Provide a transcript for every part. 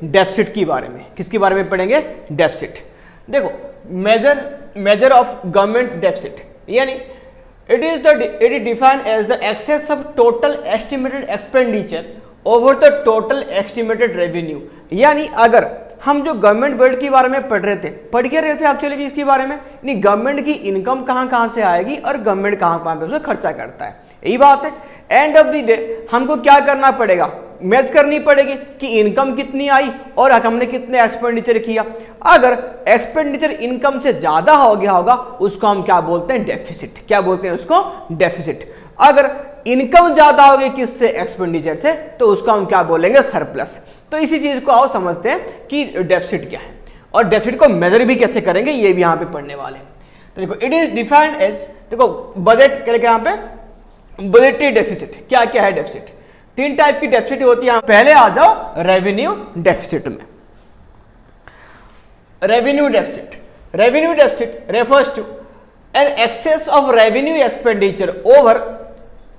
Deficit के बारे में। किसके बारे में पढ़ेंगे? डेफिसिट। देखो मेजर ऑफ गवर्नमेंट डेफिसिट, यानी it is defined as the excess of total estimated expenditure over the total estimated revenue. यानी अगर हम जो गवर्नमेंट बजट के बारे में पढ़ रहे थे एक्चुअली इसके बारे में, यानी गवर्नमेंट की इनकम कहां से आएगी और गवर्नमेंट कहां पे उसे खर्चा करता है, यही बात है। एंड ऑफ द डे हमको क्या करना पड़ेगा? मैच करनी पड़ेगी कि इनकम कितनी आई और हमने कितने एक्सपेंडिचर किया। अगर एक्सपेंडिचर इनकम से ज्यादा हो गया होगा उसको हम क्या बोलते हैं? डेफिसिट। क्या बोलते हैं उसको? डेफिसिट। अगर इनकम ज्यादा होगी किससे? एक्सपेंडिचर से, तो उसको हम क्या बोलेंगे? सरप्लस। तो इसी चीज को आओ समझते हैं कि डेफिसिट क्या है और डेफिसिट को मेजर भी कैसे करेंगे, ये भी यहां पे पढ़ने वाले हैं। तो देखो इट इज डिफाइंड एज, देखो बजट क्या यहां पे? Budgetary deficit. क्या क्या है डेफिसिट? तीन टाइप की डेफिसिट होती है। पहले आ जाओ रेवेन्यू डेफिसिट में। Revenue deficit refers to an excess of revenue expenditure over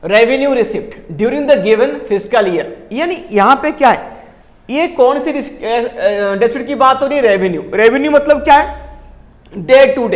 revenue receipt during the given fiscal year. यानी यहां पे क्या है? ये कौन सी डेफिसिट की बात हो रही है? रेवेन्यू मतलब क्या है? डे टू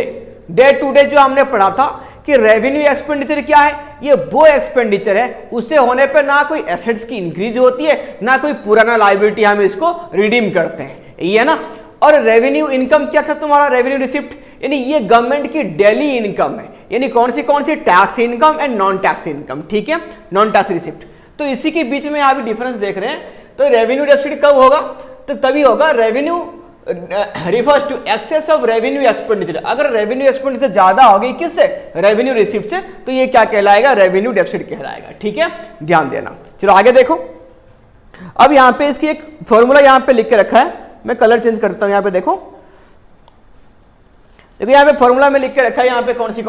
डे जो हमने पढ़ा था कि रेवेन्यू एक्सपेंडिचर क्या है? ये वो एक्सपेंडिचर है उससे होने पे ना कोई एसेट्स की इंक्रीज होती है ना कोई पुराना लायबिलिटी हम इसको रिडीम करते हैं, ये है ना। और रेवेन्यू इनकम क्या था तुम्हारा? रेवेन्यू रिसिप्ट, यानी ये गवर्नमेंट की डेली इनकम है, यानी कौन सी tax income and non tax income, ठीक है, नॉन टैक्स रिसिप्ट। तो इसी के बीच में यहां भी डिफरेंस देख रहे हैं। तो रेवेन्यू डेफिसिट कब होगा? तो तभी होगा revenue refers to excess of revenue expenditure. अगर रेवेन्यू एक्सपेंडिचर ज्यादा हो गई किससे? रेवेन्यू रिसिप्ट से, तो ये क्या कहलाएगा? रेवेन्यू डेफिसिट कहलाएगा, ठीक है, ध्यान देना। चलो आगे देखो। अब यहां पे इसकी एक फॉर्मूला यहां पे लिख के रखा है, मैं कलर चेंज करता हूं। यहां पे देखो यहां पे फॉर्मूला में लिख के रखा है, यहां पे कौन सी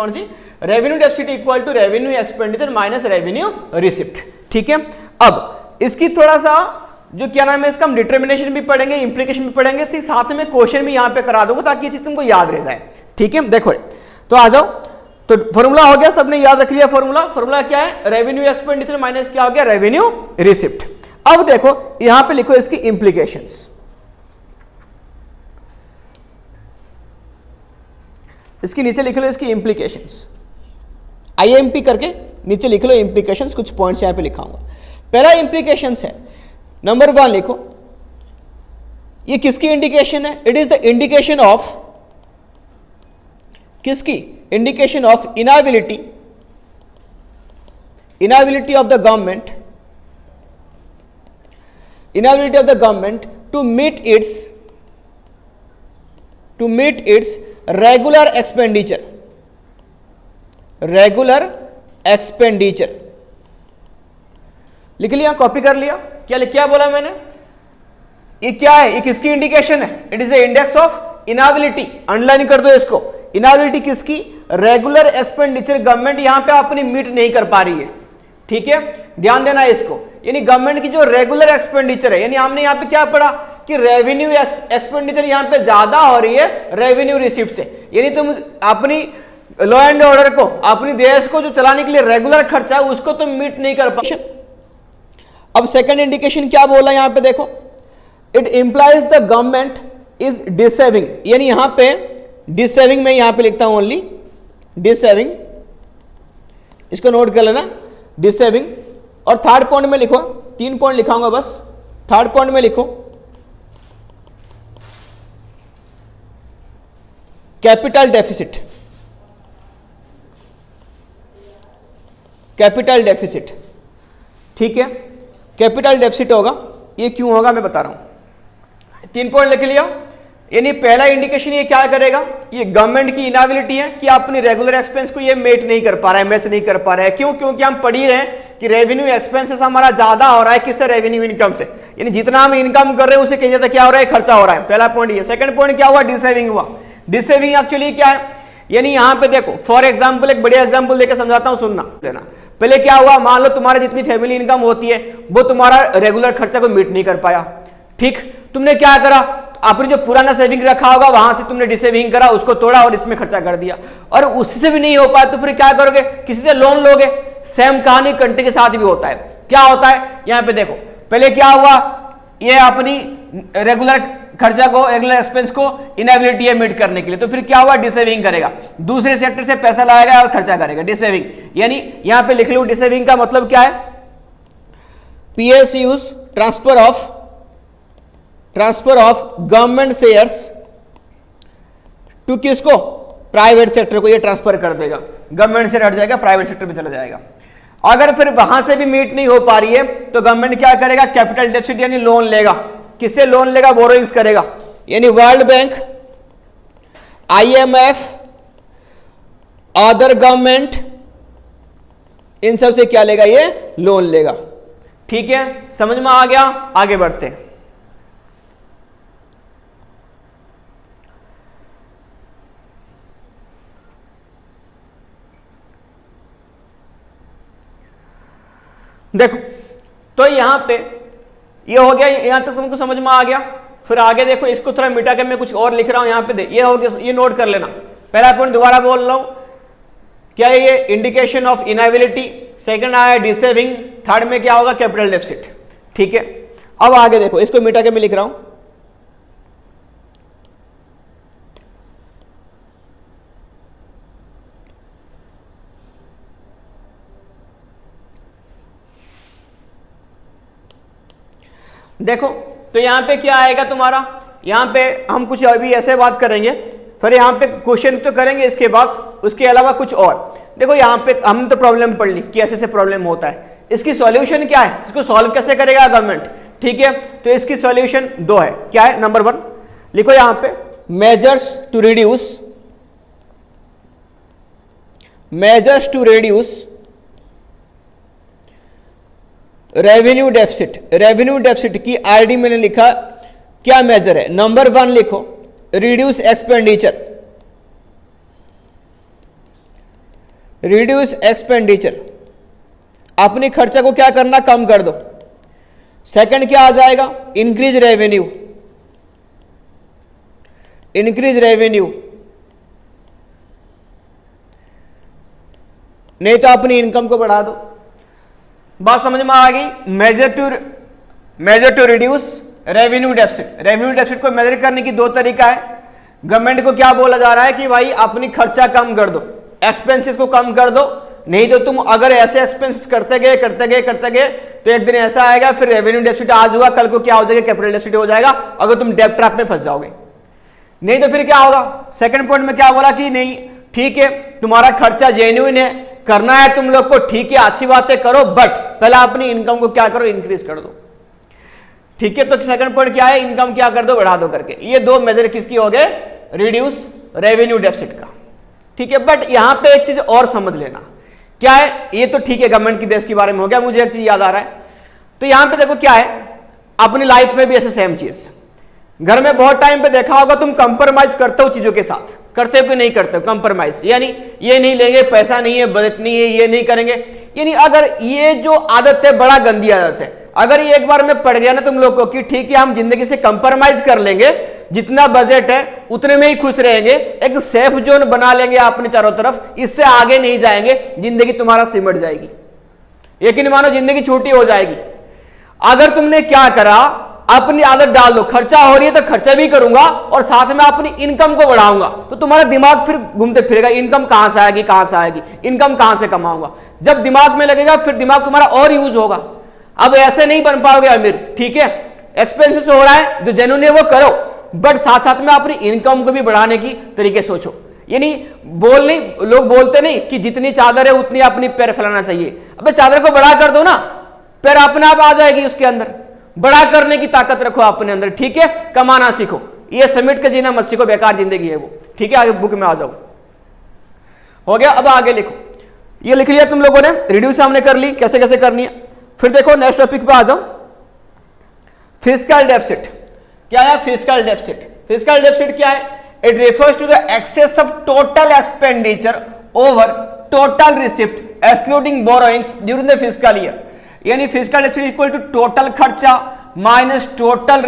revenue deficit equal to revenue expenditure minus revenue receipt, ठीक है। अब इसकी थोड़ा सा जो क्या नाम है इसका, हम डिटर्मिनेशन भी पढ़ेंगे, इंप्लीकेशन भी पढ़ेंगे, इसके साथ में क्वेश्चन भी यहां पे करा दूंगा ताकि ये चीज तुमको याद रह जाए, ठीक है। देखो तो आ जाओ, तो फॉर्मूला हो गया, सबने याद रख लिया फॉर्मूला क्या है? रेवेन्यू एक्सपेंडिचर माइनस क्या हो गया? Revenue receipt. अब देखो यहां पे लिखो इसकी इंप्लीकेशंस, इसकी नीचे लिख लो इसकी इंप्लीकेशंस, आईएमपी करके नीचे लिख लो इंप्लीकेशंस, कुछ पॉइंट्स यहां पे लिखाऊंगा। पहला इंप्लीकेशंस है, नंबर 1 लिखो, ये किसकी इंडिकेशन है? It is the indication of, किसकी? Indication of inability of the government, inability of the government to meet its regular expenditure, लिख लिया, कॉपी कर लिया। क्या बोला मैंने? ये क्या है? ये किसकी इंडिकेशन है? It is the index of inability, underline कर दो इसको। इनएबिलिटी किसकी? रेगुलर एक्सपेंडिचर, गवर्नमेंट यहां पे अपनी मीट नहीं कर पा रही है, ठीक है, ध्यान देना इसको। यानी गवर्नमेंट की जो रेगुलर एक्सपेंडिचर है, यानी हमने यहां पे क्या पढ़ा कि रेवेन्यू एक्सपेंडिचर यहां पे ज्यादा हो रही है रेवेन्यू रिसिप्ट से, यानी तुम अपनी लॉ एंड ऑर्डर को, अपनी देश को जो चलाने के लिए रेगुलर खर्चा है उसको तुम मीट नहीं कर पा। अब सेकंड इंडिकेशन क्या बोला यहां पे देखो, it implies the government is dissaving, यानी यहां पे डिसेविंग में यहां पे लिखता हूं ओनली डिसेविंग, इसको नोट कर लेना, डिसेविंग। और थर्ड पॉइंट में लिखो, 3 पॉइंट लिखाऊंगा बस, थर्ड पॉइंट में लिखो कैपिटल डेफिसिट, ठीक है, कैपिटल डेफिसिट होगा। ये क्यों होगा मैं बता रहा हूं, 3 पॉइंट लिख लिया। यानी पहला इंडिकेशन ये क्या करेगा, ये गवर्नमेंट की इनएबिलिटी है कि अपनी रेगुलर एक्सपेंस को ये मेट नहीं कर पा रहा है, मैच नहीं कर पा रहा है। क्यों? क्योंकि हम पढ़ ही रहे हैं कि रेवेन्यू एक्सपेंसेस हमारा ज्यादा हो रहा है, किससे? रेवेन्यू इनकम से, यानी जितना हम इनकम कर रहे हैं उससे कहीं ज्यादा क्या हो रहा है? खर्चा हो रहा है। पहला पॉइंट ये। सेकंड पॉइंट क्या हुआ? डिसेविंग हुआ। डिसेविंग एक्चुअली क्या है? यानी यहां पे देखो फॉर एग्जांपल, एक बढ़िया एग्जांपल लेकर समझाता हूं, सुनना लेना। पहले क्या हुआ, मान लो तुम्हारी जितनी फैमिली इनकम होती है वो तुम्हारा रेगुलर खर्चा को मीट नहीं कर पाया, ठीक, तुमने क्या करा, आपने जो पुराना सेविंग रखा होगा वहां से तुमने डिसेविंग करा, उसको तोड़ा और इसमें खर्चा कर दिया, और उससे भी नहीं हो पाया तो फिर क्या करोगे? किसी से लोन लोगे। सेम कहानी कंट्री के साथ भी होता है। क्या होता है यहां पे देखो, पहले क्या हुआ, ये अपनी रेगुलर खर्चा को, रेगुलर एक्सपेंस को इनएबिलिटी है मीट करने के लिए, तो फिर क्या हुआ, डिसेविंग करेगा, दूसरे सेक्टर से पैसा लाएगा और खर्चा करेगा, डिसेविंग। यानी यहां पे लिख लो डिसेविंग का मतलब क्या है, PSUs transfer of government shares to किसको, प्राइवेट सेक्टर को, ये ट्रांसफर कर देगा, गवर्नमेंट से हट जाएगा, प्राइवेट सेक्टर में चला जाएगा। अगर फिर वहां से भी मीट नहीं हो पा रही है तो गवर्नमेंट क्या करेगा, कैपिटल डेफिसिट यानी लोन लेगा, किससे लोन लेगा, बोरोइंग्स करेगा, यानी world bank, IMF, other government, इन सब से क्या लेगा, ये लोन लेगा। ठीक है, समझ में आ गया, आगे बढ़ते हैं। देखो तो यहां पे ये हो गया, यहां तक तुमको समझ में आ गया। फिर आगे देखो, इसको थोड़ा मिटा के मैं कुछ और लिख रहा हूं यहां पे, ये हो गया, ये नोट कर लेना। पहला पॉइंट दोबारा बोल रहा हूं, क्या है ये, इंडिकेशन ऑफ इनएबिलिटी, सेकंड आया डिसेविंग, थर्ड में क्या होगा, कैपिटल डेफिसिट। ठीक है, अब आगे देखो, इसको मिटा के मैं लिख रहा हूं, देखो तो यहां पे क्या आएगा तुम्हारा, यहां पे हम कुछ अभी ऐसे बात करेंगे, फिर यहां पे क्वेश्चन तो करेंगे इसके बाद, उसके अलावा कुछ और। देखो यहां पे हमने तो प्रॉब्लम पढ़ ली कि ऐसे से प्रॉब्लम होता है, इसकी सॉल्यूशन क्या है, इसको सॉल्व कैसे करेगा गवर्नमेंट। ठीक है, तो इसकी सॉल्यूशन दो है, क्या है, नंबर 1 लिखो यहां पे, measures to reduce revenue deficit. Revenue deficit की आरडी मैंने लिखा, क्या मेजर है, नंबर 1 लिखो, रिड्यूस एक्सपेंडिचर, रिड्यूस एक्सपेंडिचर, अपनी खर्चा को क्या करना, कम कर दो। सेकंड क्या आ जाएगा, इंक्रीज रेवेन्यू, इंक्रीज रेवेन्यू, नहीं तो अपनी इनकम को बढ़ा दो। बात समझ में आ गई, measure to reduce revenue deficit. Revenue deficit को मेजर करने की दो तरीका है। गवर्नमेंट को क्या बोला जा रहा है कि भाई अपनी खर्चा कम कर दो, एक्सपेंसेस को कम कर दो, नहीं तो तुम अगर ऐसे एक्सपेंसेस करते गए तो एक दिन ऐसा आएगा फिर रेवेन्यू डेफिसिट आज हुआ, कल को क्या हो जाएगा, कैपिटल डेफिसिट हो जाएगा, अगर तुम डेब्ट ट्रैप में फंस जाओगे। नहीं तो फिर क्या होगा, सेकंड पॉइंट में क्या बोला कि नहीं ठीक है तुम्हारा खर्चा जेन्युइन है, करना है तुम लोग को, ठीक है अच्छी बातें करो, बट पहले अपनी इनकम को क्या करो, इंक्रीज कर दो। ठीक है, तो सेकंड पॉइंट क्या है, इनकम क्या कर दो, बढ़ा दो करके। ये दो मेजर किसकी हो गए, रिड्यूस रेवेन्यू डेफिसिट का। ठीक है, बट यहां पे एक चीज और समझ लेना, क्या है, ये तो ठीक है गवर्नमेंट की देश के बारे में हो गया, मुझे एक चीज याद आ रहा है। तो यहां पे देखो क्या है, अपनी लाइफ में भी ऐसे सेम चीज, घर में बहुत टाइम पे देखा होगा तुम कंप्रोमाइज करते हो चीजों के साथ, करते हो कि नहीं करते हो कंप्रोमाइज, यानी ये नहीं लेंगे, पैसा नहीं है, बजट नहीं है, ये नहीं करेंगे। यानी अगर ये जो आदत है बड़ा गंदी आदत है, अगर ये एक बार में पड़ गया ना तुम लोग को कि ठीक है हम जिंदगी से कंप्रोमाइज कर लेंगे, जितना बजट है उतने में ही खुश रहेंगे, एक सेफ जोन बना लेंगे अपने चारों तरफ, इससे आगे नहीं जाएंगे, जिंदगी तुम्हारा सिमट जाएगी, यकीन मानो जिंदगी छोटी हो जाएगी। अगर तुमने क्या करा, अपनी आदत डाल दो, खर्चा हो रही है तो खर्चा भी करूंगा और साथ में अपनी इनकम को बढ़ाऊंगा, तो तुम्हारा दिमाग फिर घूमते फिरेगा, इनकम कहां से आएगी, कहां से आएगी, इनकम कहां से कमाऊंगा। जब दिमाग में लगेगा फिर दिमाग तुम्हारा और यूज होगा। अब ऐसे नहीं बन पाओगे अमीर। ठीक है, एक्सपेंसेस हो रहा है, जो जेन्युइन है वो करो, बट साथ साथ में अपनी इनकम को भी बढ़ाने की तरीके सोचो। यानी लोग बोलते नहीं कि जितनी चादर है उतनी अपनी पैर फैलाना चाहिए। अबे चादर को बड़ा कर दो ना, पैर अपने आप आ जाएगी उसके अंदर, बड़ा करने की ताकत रखो अपने अंदर। ठीक है, कमाना सीखो, ये समेट के जीना मत सीखो, बेकार जिंदगी है वो। ठीक है, आगे बुक में आ जाओ, हो गया। अब आगे लिखो, ये लिख लिया तुम लोगों ने, रिड्यूस हमने कर ली, कैसे कैसे करनी है। फिर देखो नेक्स्ट टॉपिक पे आ जाओ, फिस्कल डेफिसिट। क्या है फिस्कल डेफिसिट? फिस्कल डेफिसिट क्या है? It refers to the excess of total expenditure over total receipt excluding borrowings during the fiscal year. यानी fiscal deficit equal to total खर्चा minus total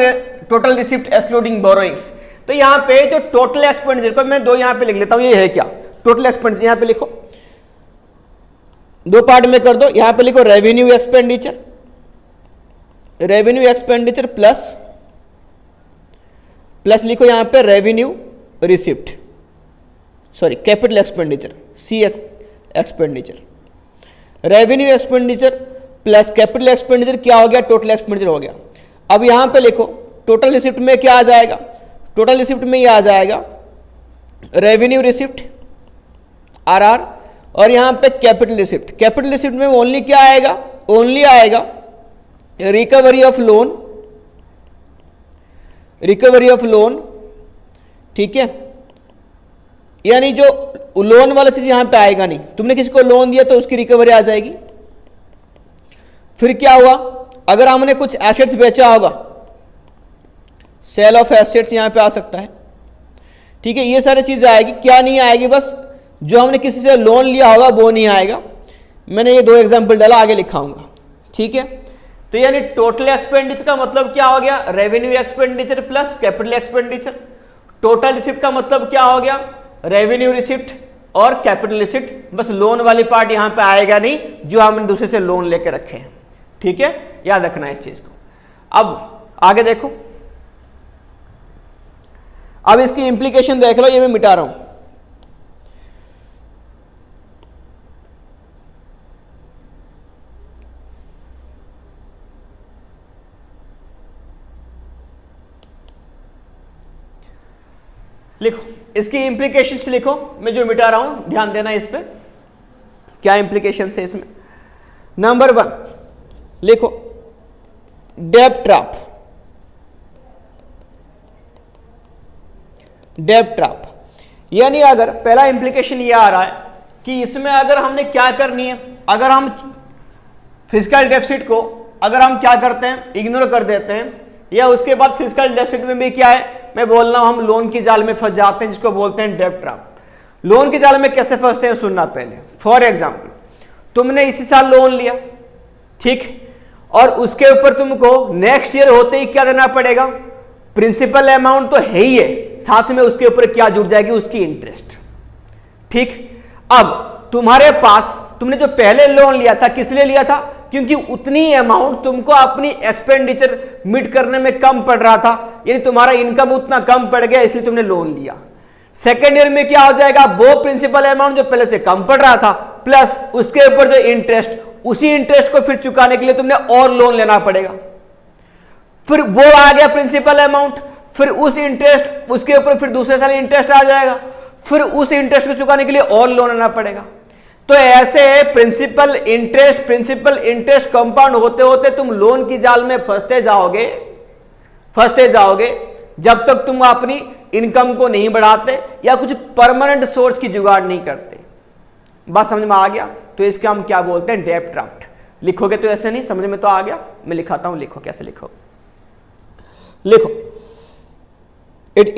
receipt excluding borrowings. तो यहां पे जो total expenditure को मैं दो यहां पे लिख लेता हूं, ये है क्या टोटल एक्सपेंडिचर, यहां पे लिखो, दो पार्ट में कर दो। यहां पे लिखो revenue expenditure, revenue expenditure plus plus लिखो यहां पे revenue receipt, sorry capital expenditure, see expenditure, revenue expenditure plus capital expenditure क्या हो गया, टोटल एक्सपेंडिचर हो गया। अब यहां पे लिखो टोटल रिसिप्ट में क्या आ जाएगा, टोटल रिसिप्ट में ये आ जाएगा रेवेन्यू रिसिप्ट आरआर, और यहां पे कैपिटल रिसिप्ट, कैपिटल रिसिप्ट में ओनली क्या आएगा, ओनली आएगा recovery of loan, recovery of loan, ठीक है, यानी जो लोन वाला चीज यहां पे आएगा नहीं, तुमने किसी को लोन दिया तो उसकी रिकवरी आ जाएगी। फिर क्या हुआ, अगर हमने कुछ एसेट्स बेचा होगा, सेल ऑफ एसेट्स यहां पे आ सकता है, ठीक है, ये सारी चीजें आएगी। क्या नहीं आएगी, बस जो हमने किसी से लोन लिया होगा वो नहीं आएगा। मैंने ये 2 एग्जांपल डाला, आगे लिखाऊंगा, ठीक है। तो यानी टोटल एक्सपेंडिचर का मतलब क्या हो गया, revenue expenditure plus capital expenditure. Total receipt का मतलब क्या हो गया, रेवेन्यू रिसिप्ट और कैपिटल रिसिप्ट, बस लोन वाली पार्ट यहां पे आएगा नहीं जो हमने दूसरे से लोन लेके रखे हैं, ठीक है, याद रखना है इस चीज को। अब आगे देखो, अब इसकी इंप्लीकेशन देख लो, ये मैं मिटा रहा हूं। लिखो इसकी इंप्लीकेशंस लिखो, मैं जो मिटा रहा हूं ध्यान देना इस पे, क्या इंप्लीकेशंस है इसमें। नंबर 1 लिखो डेब्ट ट्रैप, डेब्ट ट्रैप, यानी अगर पहला इंप्लीकेशन ये आ रहा है कि इसमें अगर हमने क्या करनी है, अगर हम फिजिकल डेफिसिट को अगर हम क्या करते हैं, इग्नोर कर देते हैं, या उसके बाद फिजिकल डेफिसिट में भी क्या है, मैं बोल रहा हूं हम लोन की जाल में फंस जाते हैं, जिसको बोलते हैं डेब्ट ट्रैप। लोन की जाल में कैसे फंसते हैं सुनना पहले। फॉर एग्जांपल तुमने इसी साल लोन लिया, ठीक, और उसके ऊपर तुमको नेक्स्ट ईयर होते ही क्या देना पड़ेगा, प्रिंसिपल अमाउंट तो है ही है, साथ में उसके ऊपर क्या जुड़ जाएगी, उसकी इंटरेस्ट, ठीक। अब तुम्हारे पास तुमने जो पहले लोन लिया था किस लिए लिया था, क्योंकि उतनी अमाउंट तुमको अपनी एक्सपेंडिचर मीट करने में कम पड़ रहा था, यानी तुम्हारा इनकम उतना कम पड़ गया, इसलिए तुमने लोन लिया। सेकेंड ईयर में क्या हो जाएगा, वो प्रिंसिपल अमाउंट जो पहले से कम पड़ रहा था प्लस उसके ऊपर जो इंटरेस्ट, उसी इंटरेस्ट को फिर चुकाने के लिए तुमने और लोन लेना पड़ेगा। फिर वो आ गया प्रिंसिपल अमाउंट, फिर उस इंटरेस्ट उसके ऊपर फिर दूसरे साल इंटरेस्ट आ जाएगा, फिर उस इंटरेस्ट को चुकाने के लिए और लोन लेना पड़ेगा। तो ऐसे प्रिंसिपल इंटरेस्ट कंपाउंड होते होते तुम लोन की जाल में फंसते जाओगे जब तक तुम अपनी इनकम को नहीं बढ़ाते या कुछ परमानेंट सोर्स की जुगाड़ नहीं करते। बात समझ में आ गया, तो इसके हम क्या बोलते हैं, डेब्ट ड्राफ्ट। लिखोगे तो ऐसे नहीं, समझ में तो आ गया, मैं लिखाता हूं, लिखो कैसे लिखोगे। लिखो it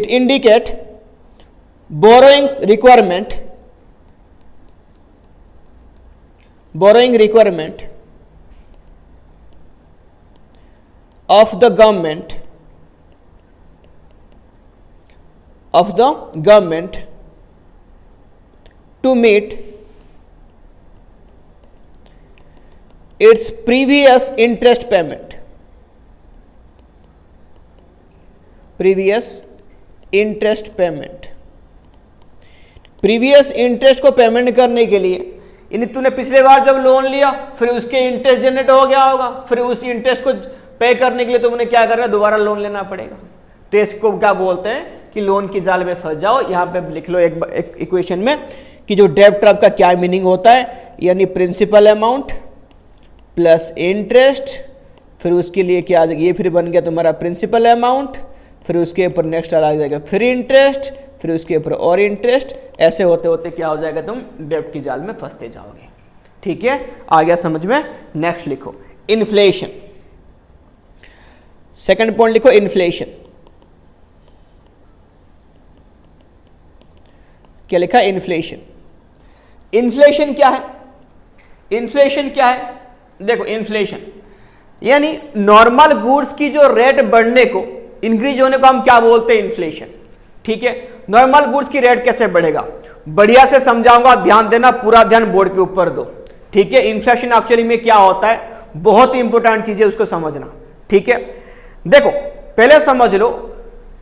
indicate borrowing requirement of the government to meet its previous interest payment, previous interest को पेमेंट करने के लिए, यानी तूने पिछले बार जब लोन लिया फिर उसके इंटरेस्ट जनरेट हो गया होगा, फिर उस इंटरेस्ट को पे करने के लिए तुमने क्या करना है, दोबारा लोन लेना पड़ेगा। तो इसको क्या बोलते हैं कि लोन की जाल में फंस जाओ। यहां पे लिख लो एक इक्वेशन में कि जो डेब्ट ट्रैप का क्या मीनिंग होता है, यानी प्रिंसिपल अमाउंट प्लस इंटरेस्ट, फिर उसके लिए क्या आ जाएगा, ये फिर बन गया तुम्हारा प्रिंसिपल अमाउंट, फिर उसके ऊपर नेक्स्ट आ जाएगा फिर इंटरेस्ट, फिर उसके ऊपर और इंटरेस्ट, ऐसे होते होते क्या हो जाएगा, तुम डेब्ट की जाल में फंसते जाओगे। ठीक है, आ गया समझ में। नेक्स्ट लिखो इन्फ्लेशन। सेकंड पॉइंट लिखो इन्फ्लेशन। क्या लिखा, इन्फ्लेशन। इन्फ्लेशन क्या है, इन्फ्लेशन क्या है, देखो इन्फ्लेशन यानी नॉर्मल गुड्स की जो रेट बढ़ने को, इंक्रीज होने को हम क्या बोलते हैं, इन्फ्लेशन। ठीक है, नॉर्मल गुड्स की रेट कैसे बढ़ेगा, बढ़िया से समझाऊंगा, ध्यान देना, पूरा ध्यान बोर्ड के ऊपर दो। ठीक है, इन्फ्लेशन एक्चुअली में क्या होता है, बहुत इंपॉर्टेंट चीज है, उसको समझना। ठीक है, देखो पहले समझ लो,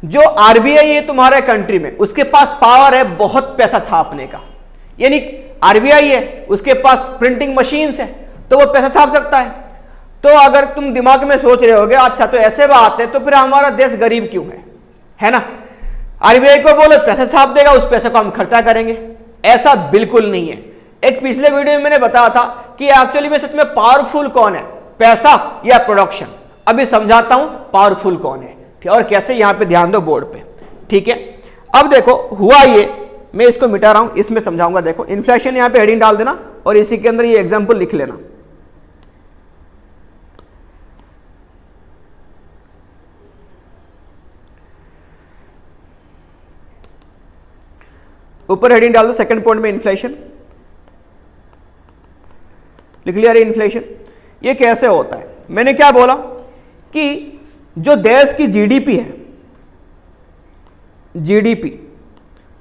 जो आरबीआई है तुम्हारे कंट्री में, उसके पास पावर है बहुत पैसा छापने का, यानी आरबीआई है, उसके पास प्रिंटिंग मशीन्स है, तो वो पैसा छाप सकता है। तो अगर तुम दिमाग में सोच रहे होगे अच्छा तो ऐसे बात है, तो फिर हमारा देश गरीब क्यों है ना? आरबीआई को बोलो पैसा छाप देगा, उस पैसे को हम खर्चा करेंगे। ऐसा बिल्कुल नहीं है। एक पिछले वीडियो में मैंने बताया था कि एक्चुअली में सच में पावरफुल कौन है, पैसा या प्रोडक्शन। अभी समझाता हूं पावरफुल कौन है और कैसे, यहां पे ध्यान दो बोर्ड पे, ठीक है। अब देखो हुआ ये, मैं इसको मिटा रहा हूं, इसमें समझाऊंगा। देखो इन्फ्लेशन यहां पे हेडिंग डाल देना और इसी के अंदर ये एग्जांपल लिख लेना। ऊपर हेडिंग डाल दो, सेकंड पॉइंट में इन्फ्लेशन लिख लिया। इन्फ्लेशन ये कैसे होता है? मैंने क्या बोला कि जो देश की जीडीपी है, जीडीपी,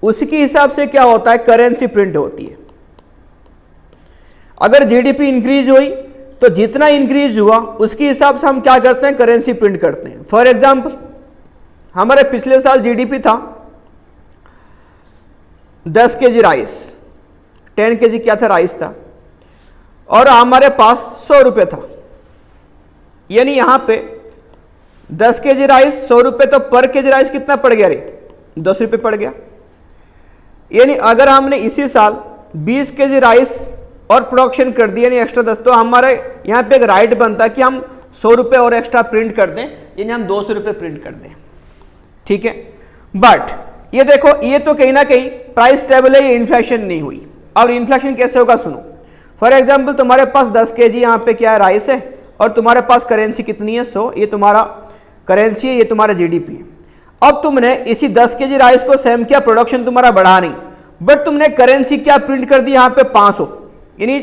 उसके हिसाब से क्या होता है, करेंसी प्रिंट होती है। अगर जीडीपी इंक्रीज हुई तो जितना इंक्रीज हुआ उसके हिसाब से हम क्या करते हैं, करेंसी प्रिंट करते हैं। फॉर एग्जांपल हमारे पिछले साल जीडीपी था 10 केजी राइस, 10 केजी क्या था, राइस था, और हमारे पास 100 रुपये था। यानी यहां पे 10 केजी राइस 100 रुपये, तो पर केजी राइस कितना पड़ गया रे, 10 रुपये पड़ गया। यानी अगर हमने इसी साल 20 केजी राइस और प्रोडक्शन कर दिया, यानी एक्स्ट्रा 10, तो हमारे यहाँ पे एक राइट बनता है कि हम 100 रुपये और एक्स्ट्रा प्रिंट कर दें, यानी हम 200 रुपये प्रिंट कर दें, ठीक है। बट ये देखो, ये तो कहीं ना कहीं प्राइस स्टेबल है, ये इन्फ्लेशन नहीं हुई। और इन्फ्लेशन कैसे होगा सुनो। फॉर एग्जाम्पल तुम्हारे पास 10 केजी यहाँ पे क्या है, राइस है, और तुम्हारे पास करेंसी कितनी है, 100, ये तुम्हारा करेंसी है, ये तुम्हारा जीडीपी है। अब तुमने इसी 10 केजी राइस को सेम किया, प्रोडक्शन तुम्हारा बढ़ा नहीं, बट तुमने करेंसी क्या प्रिंट कर दी यहाँ पे 500, यानी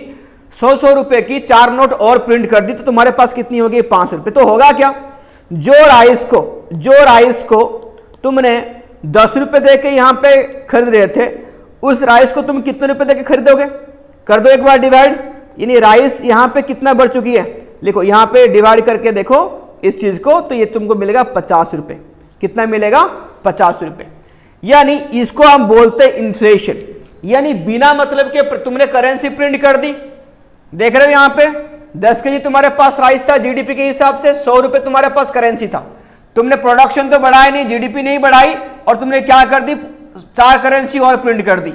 100 रुपए की 4 नोट और प्रिंट कर दी, तो तुम्हारे पास कितनी होगी, 500 रुपए। तो होगा क्या, जो राइस को तुमने 10 रुपए दे के यहाँ पे खरीद रहे थे, उस राइस को तुम कितने रुपए दे के खरीदोगे, कर दो एक बार डिवाइड, यानी राइस यहाँ पे कितना बढ़ चुकी है, लिखो यहाँ पे डिवाइड करके देखो इस चीज को, तो ये तुमको मिलेगा 50 रुपए। कितना मिलेगा, 50 रुपए। यानी इसको हम बोलते हैं इन्फ्लेशन, यानी बिना मतलब के तुमने करेंसी प्रिंट कर दी। देख रहे हो यहाँ पे 10 केजी तुम्हारे पास राइस था, जीडीपी के हिसाब से 100 रुपए तुम्हारे पास करेंसी था, तुमने प्रोडक्शन तो बढ़ाया नहीं, जीडीपी नहीं बढ़ाई, और तुमने क्या कर दी, 4 करेंसी और प्रिंट कर दी।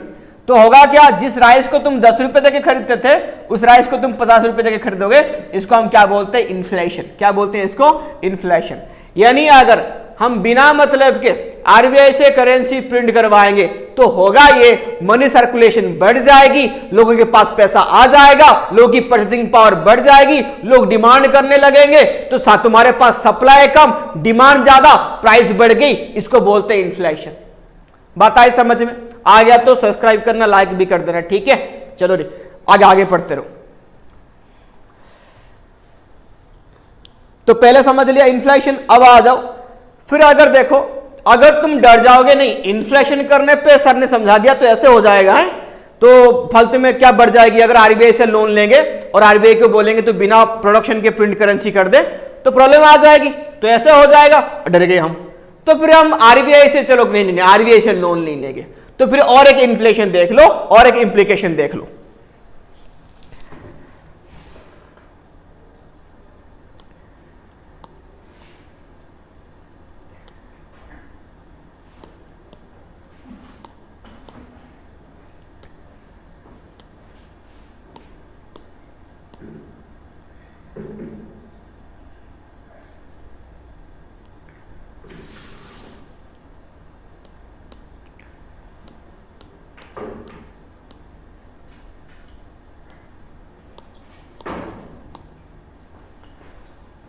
तो होगा क्या, जिस राइस को तुम 10 रुपए देके खरीदते थे, उस राइस को तुम 50 रुपए देके खरीदोगे। इसको हम क्या बोलते हैं, इन्फ्लेशन। क्या बोलते हैं इसको, इन्फ्लेशन। यानी अगर हम बिना मतलब के आरबीआई से करेंसी प्रिंट करवाएंगे तो होगा ये, मनी सर्कुलेशन बढ़ जाएगी, लोगों के पास पैसा आ जाएगा, लोगों की परचेसिंग पावर बढ़ जाएगी, लोग डिमांड करने लगेंगे, तो साथ तुम्हारे पास सप्लाई कम, डिमांड ज्यादा, प्राइस बढ़ गई। इसको बोलते हैं इन्फ्लेशन। बात आई समझ में? आ गया तो सब्सक्राइब करना, लाइक भी कर देना, ठीक है। चलो रे आगे पढ़ते रहो। तो पहले समझ लिया इन्फ्लेशन, अब आ जाओ। फिर अगर देखो, अगर तुम डर जाओगे नहीं, इन्फ्लेशन करने पे सर ने समझा दिया तो ऐसे हो जाएगा है, तो फालतू में क्या बढ़ जाएगी। अगर आरबीआई से लोन लेंगे और आरबीआई को बोलेंगे तो बिना प्रोडक्शन के प्रिंट करेंसी कर दे, तो प्रॉब्लम आ जाएगी, तो ऐसे हो जाएगा, डर गए हम। तो फिर हम आरबीआई से, चलो नहीं आरबीआई से लोन नहीं लेंगे, तो फिर और एक इन्फ्लेशन देख लो और एक इंप्लीकेशन देख लो।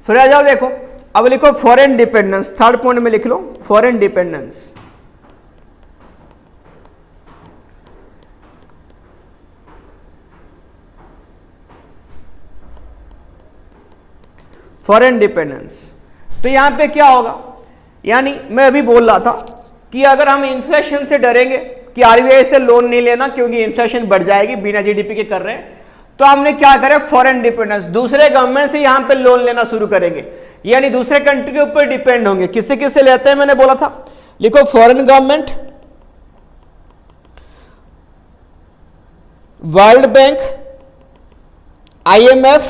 फिर आ जाओ, देखो अब लिखो फॉरेन डिपेंडेंस। थर्ड पॉइंट में लिख लो फॉरेन डिपेंडेंस। फॉरेन डिपेंडेंस, तो यहां पे क्या होगा, यानी मैं अभी बोल रहा था कि अगर हम इन्फ्लेशन से डरेंगे कि आरबीआई से लोन नहीं लेना क्योंकि इन्फ्लेशन बढ़ जाएगी, बिना जीडीपी के कर रहे हैं, तो हमने क्या करे, फॉरेन डिपेंडेंस, दूसरे गवर्नमेंट से यहां पे लोन लेना शुरू करेंगे। यानी दूसरे कंट्री के ऊपर डिपेंड होंगे। किससे किससे लेते हैं मैंने बोला था, लिखो foreign government, world bank, IMF,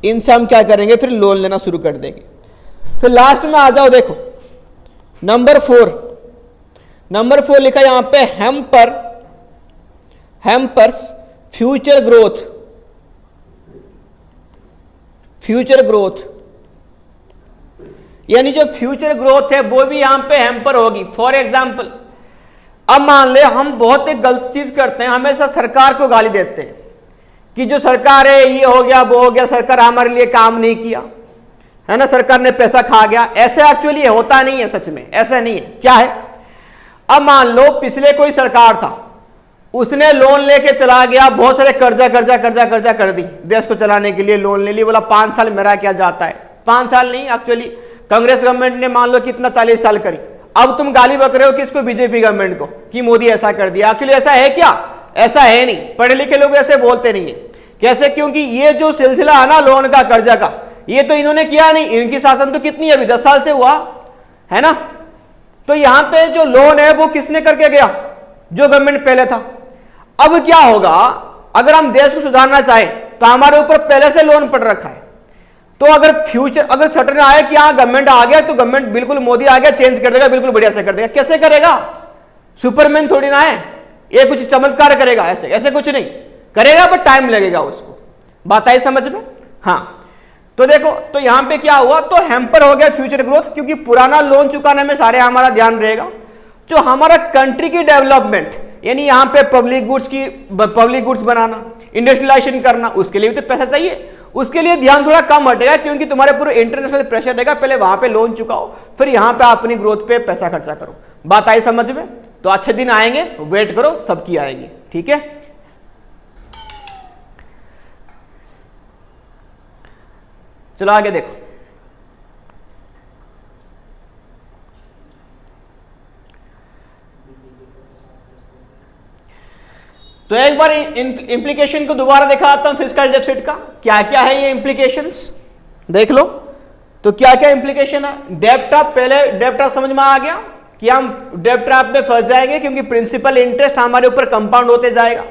इनसे हम क्या करेंगे फिर लोन लेना शुरू कर देंगे। फिर लास्ट में आ जाओ, देखो नंबर 4 लिखा यहां पे हैम्पर्स फ्यूचर ग्रोथ, यानी जो फ्यूचर ग्रोथ है वो भी यहां पे हैम्पर होगी। फॉर एग्जांपल, अब मान ले हम बहुत एक गलत चीज करते हैं, हमेशा सरकार को गाली देते हैं कि जो सरकार है ये हो गया वो हो गया, सरकार हमारे लिए काम नहीं किया, है ना, सरकार ने पैसा खा गया। ऐसे एक्चुअली होता नहीं है, सच में ऐसा नहीं है। क्या है, अब मान लो पिछले कोई सरकार था, उसने लोन लेके चला गया, बहुत सारे कर्जा कर दी, देश को चलाने के लिए लोन ले ली, बोला 5 साल मेरा क्या जाता है। 5 साल नहीं, एक्चुअली कांग्रेस गवर्नमेंट ने मान लो कितना 40 साल करी। अब तुम गाली बक रहे हो किसको, बीजेपी गवर्नमेंट को, कि मोदी ऐसा कर दिया। एक्चुअली ऐसा है क्या, ऐसा है नहीं, पढ़े लिखे लोग ऐसे बोलते नहीं है। कैसे, क्योंकि ये जो सिलसिला है ना लोन का, कर्जा का, ये तो इन्होंने किया नहीं, इनकी शासन तो कितनी अभी 10 साल से हुआ है ना। तो यहां पे जो लोन है वो किसने करके गया, जो गवर्नमेंट पहले था। अब क्या होगा, अगर हम देश को सुधारना चाहें तो हमारे ऊपर पहले से लोन पड़ रखा है, तो अगर सटन आए कि हाँ गवर्नमेंट आ गया तो गवर्नमेंट बिल्कुल मोदी आ गया चेंज कर देगा, बिल्कुल बढ़िया से कर देगा। कैसे करेगा, सुपरमैन थोड़ी ना है, ये कुछ चमत्कार करेगा, ऐसे कुछ नहीं करेगा, पर टाइम लगेगा उसको। बात आई समझ में। हाँ, तो देखो, तो यहां पे क्या हुआ, तो हैम्पर हो गया फ्यूचर ग्रोथ, क्योंकि पुराना लोन चुकाने में सारे हमारा ध्यान रहेगा। जो हमारा कंट्री की डेवलपमेंट, यानी यहां पे पब्लिक गुड्स बनाना, इंडस्ट्रियलाइजेशन करना, उसके लिए भी तो पैसा चाहिए, उसके लिए ध्यान थोड़ा कम हटेगा, क्योंकि तुम्हारे पूरे इंटरनेशनल प्रेशर रहेगा। पहले वहां पे लोन चुकाओ, फिर यहां पे अपनी ग्रोथ पे पैसा खर्चा करो। बात आई समझ में। तो अच्छे दिन आएंगे, वेट करो, सबकी आएंगे, ठीक है। चलो आगे देखो, तो एक बार इंप्लीकेशन को दोबारा दिखाता हूं फिस्कल डेफिसिट का, क्या क्या है ये इंप्लीकेशंस देख लो। तो क्या क्या इंप्लीकेशन है, डेब्ट ट्रैप, पहले डेब्ट ट्रैप समझ में आ गया कि हम डेब्ट ट्रैप में फंस जाएंगे, क्योंकि प्रिंसिपल इंटरेस्ट हमारे ऊपर कंपाउंड होते जाएगा।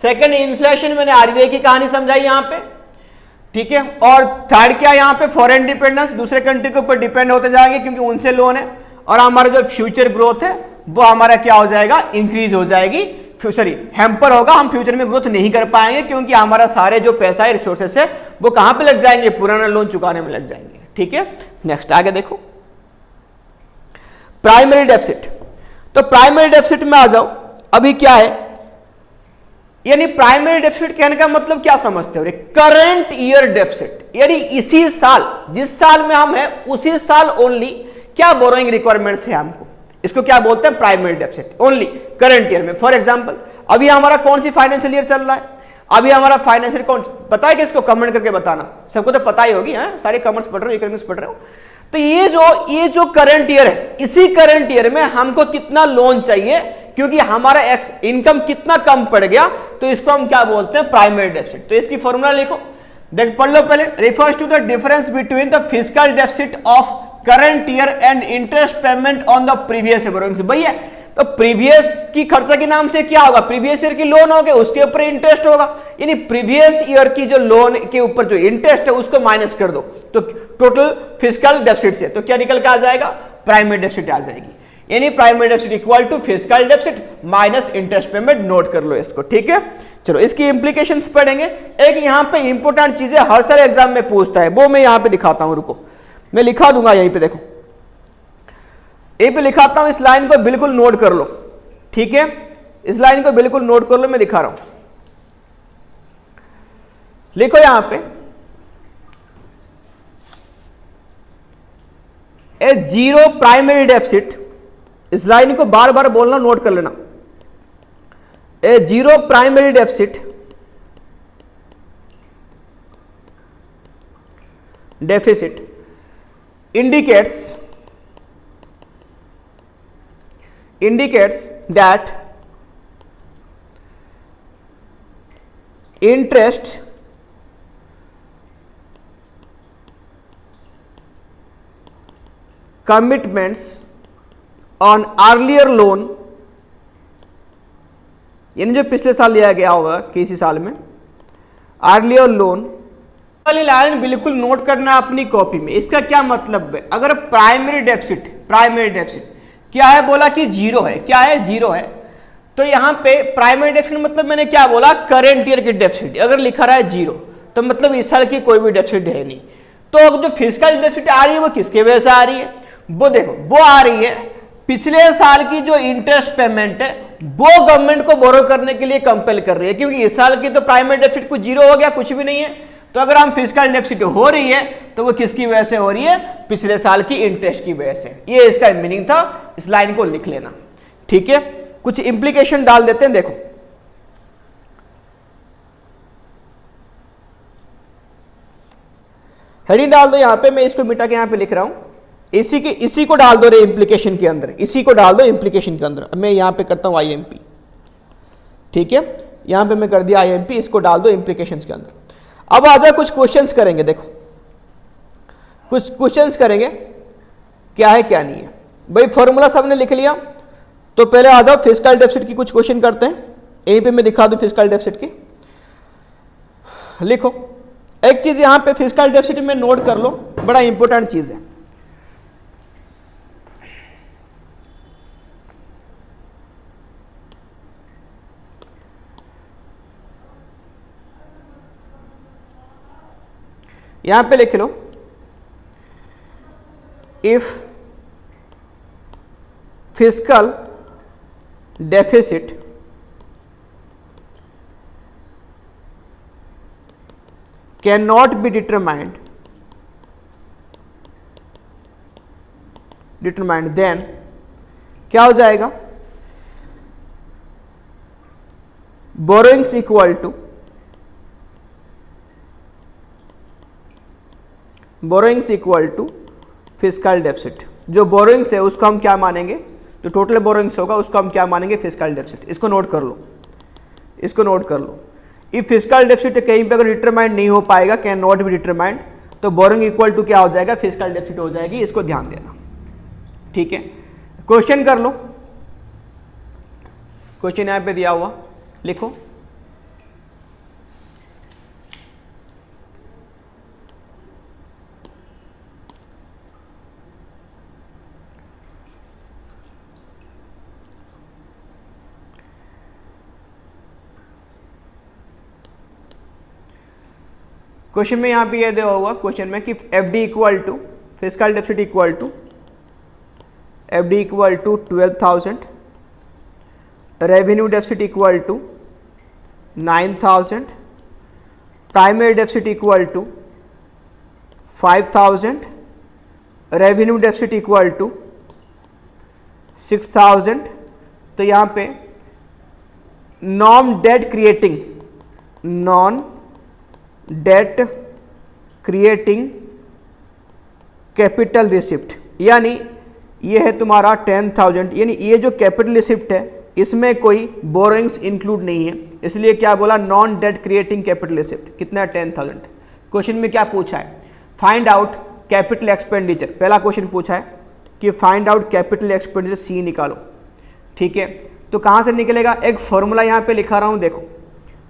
सेकंड, इन्फ्लेशन, मैंने आरबीआई की कहानी समझाई यहां पे, ठीक है। और थर्ड क्या, यहां पे फॉरेन डिपेंडेंस, दूसरे कंट्री के ऊपर डिपेंड होते जाएंगे क्योंकि उनसे लोन है, और हमारा जो फ्यूचर ग्रोथ है वो हमारा क्या हो जाएगा, इंक्रीज हो जाएगी, सॉरी हैम्पर होगा, हम फ्यूचर में ग्रोथ नहीं कर पाएंगे, क्योंकि हमारा सारे जो पैसा है, रिसोर्सेस है, वो कहां पे लग जाएंगे, पुराना लोन चुकाने में लग जाएंगे, ठीक है। नेक्स्ट आगे देखो, प्राइमरी डेफिसिट। तो प्राइमरी डेफिसिट में आ जाओ, अभी क्या है, यानी प्राइमरी डेफिसिट कहने का मतलब क्या समझते हो, करंट ईयर डेफिसिट, यानी इसी साल, जिस साल में हम हैं उसी साल ओनली क्या बोरोइंग रिक्वायरमेंट्स है हमको, इसको क्या बोलते हैं, primary deficit, only current year में। फॉर एग्जांपल, अभी हमारा कौन सी फाइनेंशियल ईयर चल रहा है, अभी हमारा फाइनेंशियल कौन पता है, किसको कमेंट करके बताना, सबको तो पता ही होगी, है सारे कॉमर्स पढ़ रहे हो, इकोनॉमिक्स पढ़ रहे हो। तो ये जो करंट ईयर है, इसी करंट ईयर में हमको कितना लोन चाहिए, क्योंकि हमारा इनकम कितना कम पड़ गया, तो इसको हम क्या बोलते हैं, प्राइमरी डेफिसिट। तो इसकी फॉर्मूला लिखो, देख पढ़ लो पहले, refers to the difference between the fiscal deficit of current year and interest payment on the previous borrowings. भैया, तो प्रीवियस की खर्चा के नाम से क्या होगा, प्रीवियस ईयर की लोन हो गए, उसके ऊपर इंटरेस्ट होगा, यानी प्रीवियस ईयर की जो लोन के ऊपर जो इंटरेस्ट है उसको माइनस कर दो, तो टोटल फिस्कल डेफिसिट से तो क्या निकल के आ जाएगा, प्राइमरी डेफिसिट आ जाएगी। यानी primary deficit equal to fiscal deficit minus interest payment. Note कर लो इसको, ठीक है। चलो इसकी इंप्लीकेशंस पढ़ेंगे। एक यहां पे इंपॉर्टेंट चीजें हर सारे एग्जाम में पूछता है, वो मैं यहां पे दिखाता हूं, रुको मैं लिखा दूंगा यहीं पे, देखो यहीं पे लिखाता हूं, इस लाइन को बिल्कुल नोट कर लो, ठीक है, इस लाइन को बिल्कुल नोट कर लो, मैं दिखा रहा हूं, लिखो यहां पे, ए जीरो प्राइमरी डेफिसिट, इस लाइन को बार बार बोलना, नोट कर लेना, a zero primary deficit indicates that interest commitments on earlier loan, यानी जो पिछले साल लिया गया होगा किसी साल में, अर्लियर लोन वाली लाइन बिल्कुल नोट करना अपनी कॉपी में। इसका क्या मतलब है, अगर प्राइमरी डेफिसिट क्या है बोला कि जीरो है, क्या है जीरो है, तो यहां पे प्राइमरी डेफिसिट मतलब मैंने क्या बोला, करेंट ईयर की डेफिसिट अगर लिखा रहा है जीरो तो मतलब इस साल की कोई भी डेफिसिट है नहीं। तो जो फिस्कल डेफिसिट आ रही है वो किसके वजह से आ रही है, वो देखो वो आ रही है पिछले साल की जो इंटरेस्ट पेमेंट है वो गवर्नमेंट को बोरो करने के लिए कंपेल कर रही है, क्योंकि इस साल की तो प्राइमरी डेफिसिट कुछ जीरो हो गया, कुछ भी नहीं है। तो अगर हम फिस्कल डेफिसिट हो रही है तो वो किसकी वजह से हो रही है, पिछले साल की इंटरेस्ट की वजह से। ये इसका मीनिंग था, इस लाइन को लिख लेना, ठीक है। कुछ इंप्लीकेशन डाल देते हैं, देखो हेडिंग डाल दो यहां पे, मैं इसको मिटा के यहां पे लिख रहा हूं, इसी को डाल दो रे इंप्लीकेशन के अंदर, इसी को डाल दो इंप्लीकेशन के अंदर। मैं यहां पे करता हूं IMP, ठीक है, यहां पे मैं कर दिया IMP, इसको डाल दो इंप्लीकेशंस के अंदर। अब आ जाओ कुछ क्वेश्चंस करेंगे, देखो कुछ क्वेश्चंस करेंगे, क्या है क्या नहीं है। भाई फॉर्मूला सबने लिख लिया, तो पहले आ जाओ फिस्कल डेफिसिट की कुछ क्वेश्चन करते हैं। यहीं पे मैं दिखा दूं फिस्कल डेफिसिट की, लिखो एक चीज यहां पे फिस्कल डेफिसिट में नोट कर लो, बड़ा इंपॉर्टेंट चीज है। यहां पे लिख लो, if fiscal deficit can not be determined then क्या हो जाएगा, borrowings equal to fiscal deficit. जो बोरोइंग्स है उसको हम क्या मानेंगे, जो टोटल बोरोइंग्स होगा उसको हम क्या मानेंगे, फिस्कल डेफिसिट। इसको नोट कर लो, इसको नोट कर लो। इफ फिस्कल डेफिसिट कहीं पे अगर डिटरमाइंड नहीं हो पाएगा, कैन नॉट बी डिटरमाइंड, तो बोरोइंग इक्वल टू क्या हो जाएगा, फिस्कल डेफिसिट हो जाएगी। इसको ध्यान देना, ठीक है। क्वेश्चन कर लो, क्वेश्चन यहां पे दिया हुआ, लिखो क्वेश्चन में यहां पे ये दिया हुआ क्वेश्चन में कि FD equal to fiscal deficit equal to FD equal to 12,000, revenue deficit equal to 9,000, primary deficit equal to 5,000, revenue deficit equal to 6,000। तो यहां पे non debt creating capital receipt, यानी ये है तुम्हारा 10,000, यानी ये जो कैपिटल रिसिप्ट है इसमें कोई बोरोइंग्स इंक्लूड नहीं है, इसलिए क्या बोला, non debt creating capital receipt. कितना है, 10,000। क्वेश्चन में क्या पूछा है, फाइंड आउट कैपिटल एक्सपेंडिचर। पहला क्वेश्चन पूछा है कि find out capital expenditure, C निकालो, ठीक है। तो कहां से निकलेगा, एक फॉर्मूला यहां पे लिखा रहा हूं, देखो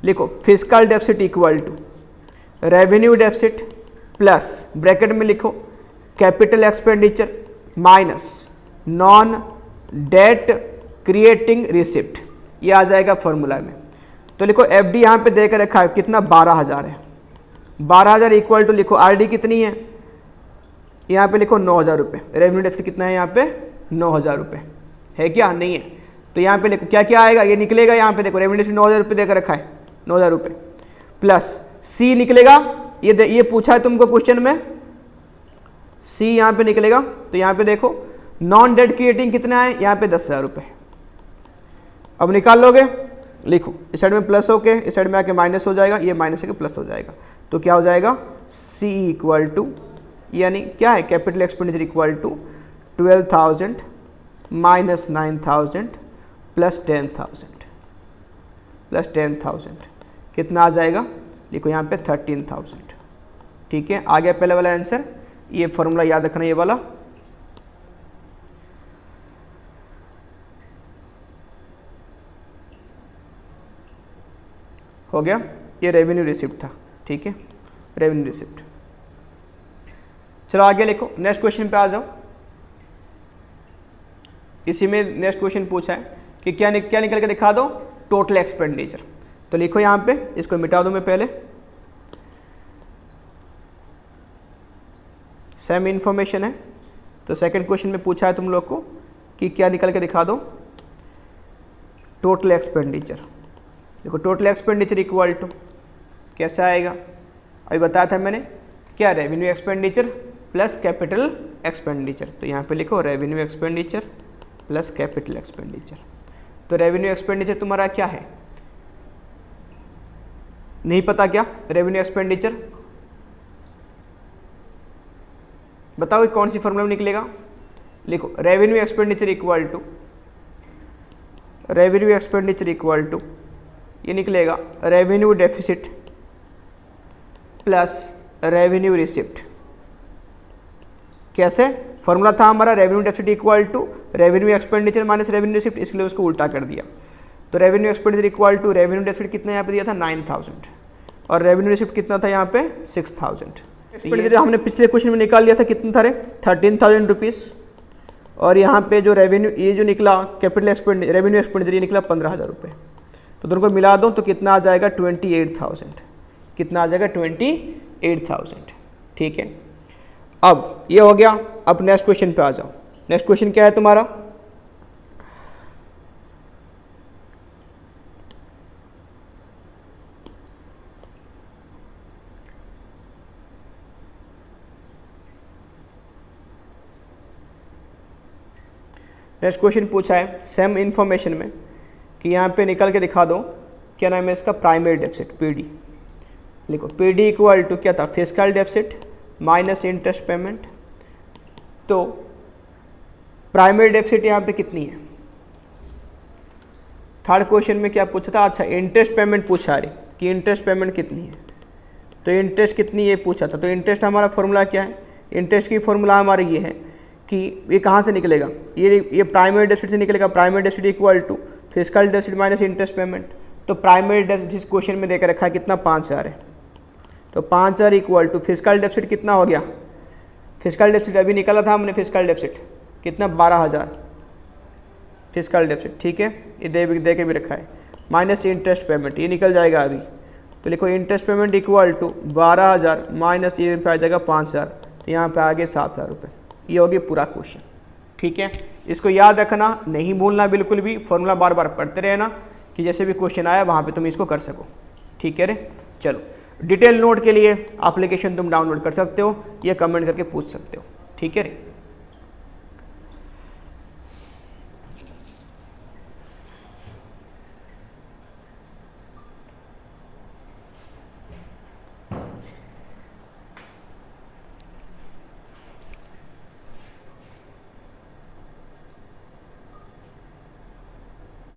लिखो, fiscal deficit equal to revenue deficit plus bracket में लिखो capital expenditure minus non debt creating receipt, ये आ जाएगा फॉर्मूला में। तो लिखो FD यहां पे देकर रखा है, कितना, 12,000 है। 12,000 इक्वल टू लिखो RD कितनी है, यहां पे लिखो 9,000 रुपये। रेवेन्यू डेफिसिट कितना है, यहां पे 9,000 रुपये है, क्या नहीं है, तो यहां पे लिखो क्या क्या आएगा, ये निकलेगा, यहां पे देखो रेवेन्यू डेफिसिट 9,000 रुपये देकर रखा है, 9,000 रुपये प्लस C निकलेगा, ये पूछा है तुमको क्वेश्चन में, C यहां पे निकलेगा। तो यहां पे देखो नॉन डेट क्रिएटिंग कितना है, यहां पे 10,000 रुपये। अब निकाल लोगे, लिखो इस साइड में प्लस होके इस साइड में आके माइनस हो जाएगा, ये माइनस होके प्लस हो जाएगा, तो क्या हो जाएगा, C इक्वल टू, यानी क्या है, capital expenditure equal to 12,000 minus 9,000 plus 10,000 कितना आ जाएगा, लिखो यहाँ पे 13,000, ठीक है। आ गया पहले वाला आंसर, ये फॉर्मूला याद रखना, ये वाला हो गया, ये रेवेन्यू रिसिप्ट था, ठीक है, रेवेन्यू रिसिप्ट। चलो आगे लिखो, नेक्स्ट क्वेश्चन पे आ जाओ। इसी में नेक्स्ट क्वेश्चन पूछा है कि क्या निकल के दिखा दो, टोटल एक्सपेंडिचर। तो लिखो यहाँ पे, इसको मिटा दूं मैं पहले, सेम इन्फॉर्मेशन है। तो सेकंड क्वेश्चन में पूछा है तुम लोग को कि क्या निकल के दिखा दो, टोटल एक्सपेंडिचर। देखो टोटल एक्सपेंडिचर इक्वल टू कैसे आएगा, अभी बताया था मैंने, क्या, revenue expenditure plus capital expenditure. तो यहाँ पे लिखो revenue expenditure plus capital expenditure. तो रेवेन्यू एक्सपेंडिचर तुम्हारा क्या है, नहीं पता क्या रेवेन्यू एक्सपेंडिचर, बताओ कौन सी फॉर्मूला में निकलेगा। लिखो revenue expenditure equal to, revenue expenditure equal to, ये निकलेगा revenue deficit plus revenue receipt. कैसे, फॉर्मूला था हमारा revenue deficit equal to revenue expenditure minus revenue receipt, इसलिए उसको उल्टा कर दिया। तो revenue expenditure equal to revenue deficit कितना यहाँ पे दिया था 9000 और रेवेन्यू रिसिप्ट कितना था यहाँ पे 6000। एक्सपेंडिचर हमने पिछले क्वेश्चन में निकाल लिया था, कितना था रे 13000 रुपीज़, और यहाँ पे जो रेवेन्यू, ये जो निकला कैपिटल एक्सपेंडिचर, रेवेन्यू एक्सपेंडिचर ये निकला 15000 रुपये। तो दोनों को मिला दो तो कितना आ जाएगा 28000, कितना आ जाएगा 28000, ठीक है। अब ये हो गया, अब नेक्स्ट क्वेश्चन पे आ जाओ। नेक्स्ट क्वेश्चन क्या है तुम्हारा, नेक्स्ट क्वेश्चन पूछा है सेम इन्फॉर्मेशन में कि यहाँ पे निकल के दिखा दो, क्या नाम है इसका, प्राइमरी डेफिसिट, पीडी। लिखो पीडी इक्वल टू क्या था, fiscal deficit minus interest payment. तो प्राइमरी डेफिसिट यहाँ पे कितनी है, थर्ड क्वेश्चन में क्या पूछा था, अच्छा इंटरेस्ट पेमेंट पूछा रही कि इंटरेस्ट पेमेंट कितनी है। तो इंटरेस्ट कितनी ये पूछा था। तो इंटरेस्ट हमारा फॉर्मूला क्या है, इंटरेस्ट की फॉर्मूला हमारी ये है कि ये कहाँ से निकलेगा, ये प्राइमरी डेफिसिट से निकलेगा। Primary deficit equal to fiscal deficit minus interest payment. तो प्राइमरी डेफिसिट जिस क्वेश्चन में देकर रखा है कितना 5000 है, तो 5000 इक्वल टू फिस्कल डेफिसिट कितना हो गया, फिस्कल डेफिसिट अभी निकाला था हमने, फिस्कल डेफिसिट कितना 12000 फिस्कल डेफिसिट, ठीक है, ये दे के भी रखा है, माइनस इंटरेस्ट पेमेंट, ये निकल जाएगा अभी। तो लिखो interest payment equal to 12000 minus ये पे आ जाएगा 5000, तो यहाँ पे आगे 7000 रुपये। ये हो गया पूरा क्वेश्चन, ठीक है। इसको याद रखना, नहीं भूलना बिल्कुल भी, फॉर्मूला बार बार पढ़ते रहना कि जैसे भी क्वेश्चन आया वहाँ पे तुम इसको कर सको, ठीक है रे। चलो डिटेल नोट के लिए एप्लीकेशन तुम डाउनलोड कर सकते हो या कमेंट करके पूछ सकते हो, ठीक है रे।